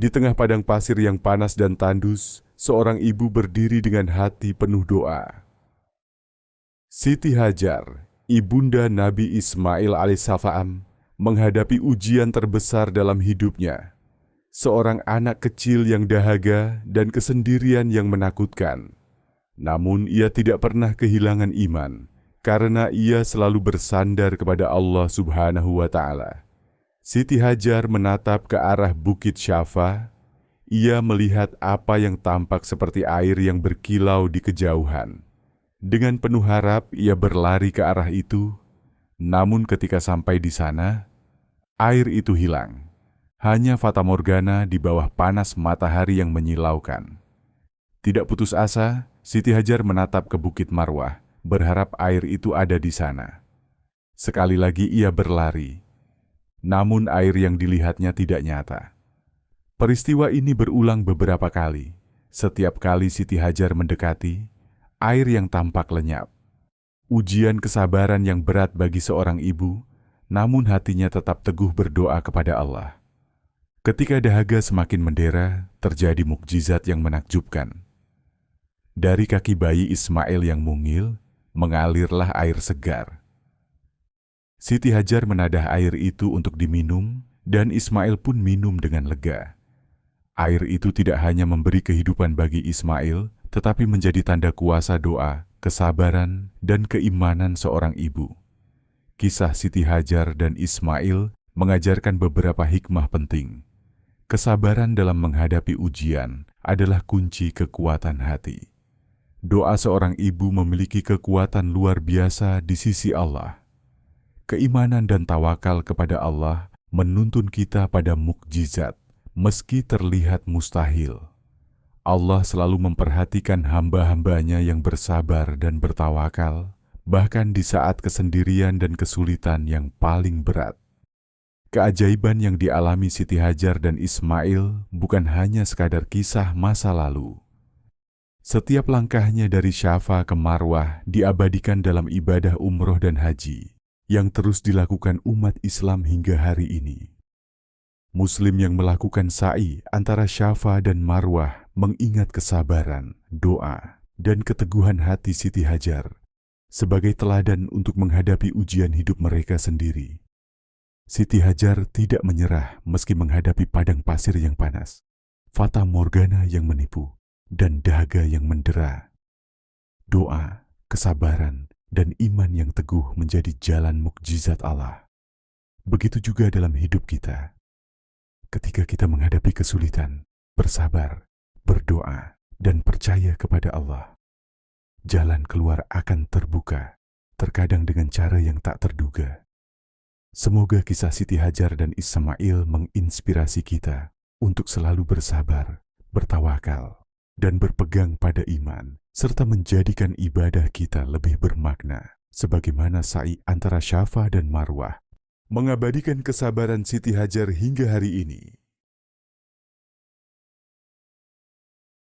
Di tengah padang pasir yang panas dan tandus, seorang ibu berdiri dengan hati penuh doa. Siti Hajar, ibunda Nabi Ismail alaihissalam, menghadapi ujian terbesar dalam hidupnya. Seorang anak kecil yang dahaga dan kesendirian yang menakutkan. Namun ia tidak pernah kehilangan iman, karena ia selalu bersandar kepada Allah Subhanahu wa Ta'ala. Siti Hajar menatap ke arah Bukit Syafa. Ia melihat apa yang tampak seperti air yang berkilau di kejauhan. Dengan penuh harap, ia berlari ke arah itu. Namun ketika sampai di sana, air itu hilang. Hanya fatamorgana di bawah panas matahari yang menyilaukan. Tidak putus asa, Siti Hajar menatap ke Bukit Marwah, berharap air itu ada di sana. Sekali lagi ia berlari. Namun air yang dilihatnya tidak nyata. Peristiwa ini berulang beberapa kali. Setiap kali Siti Hajar mendekati, air yang tampak lenyap. Ujian kesabaran yang berat bagi seorang ibu, namun hatinya tetap teguh berdoa kepada Allah. Ketika dahaga semakin mendera, terjadi mukjizat yang menakjubkan. Dari kaki bayi Ismail yang mungil, mengalirlah air segar. Siti Hajar menadah air itu untuk diminum, dan Ismail pun minum dengan lega. Air itu tidak hanya memberi kehidupan bagi Ismail, tetapi menjadi tanda kuasa doa, kesabaran, dan keimanan seorang ibu. Kisah Siti Hajar dan Ismail mengajarkan beberapa hikmah penting. Kesabaran dalam menghadapi ujian adalah kunci kekuatan hati. Doa seorang ibu memiliki kekuatan luar biasa di sisi Allah. Keimanan dan tawakal kepada Allah menuntun kita pada mukjizat, meski terlihat mustahil. Allah selalu memperhatikan hamba-hambanya yang bersabar dan bertawakal, bahkan di saat kesendirian dan kesulitan yang paling berat. Keajaiban yang dialami Siti Hajar dan Ismail bukan hanya sekadar kisah masa lalu. Setiap langkahnya dari Syafa ke Marwah diabadikan dalam ibadah umroh dan haji, yang terus dilakukan umat Islam hingga hari ini. Muslim yang melakukan sa'i antara Syafa dan Marwah mengingat kesabaran, doa, dan keteguhan hati Siti Hajar sebagai teladan untuk menghadapi ujian hidup mereka sendiri. Siti Hajar tidak menyerah meski menghadapi padang pasir yang panas, fata morgana yang menipu, dan dahaga yang mendera. Doa, kesabaran, dan iman yang teguh menjadi jalan mukjizat Allah. Begitu juga dalam hidup kita. Ketika kita menghadapi kesulitan, bersabar, berdoa, dan percaya kepada Allah, jalan keluar akan terbuka, terkadang dengan cara yang tak terduga. Semoga kisah Siti Hajar dan Ismail menginspirasi kita untuk selalu bersabar, bertawakal, dan berpegang pada iman, serta menjadikan ibadah kita lebih bermakna, sebagaimana sa'i antara Syafa dan Marwah, mengabadikan kesabaran Siti Hajar hingga hari ini.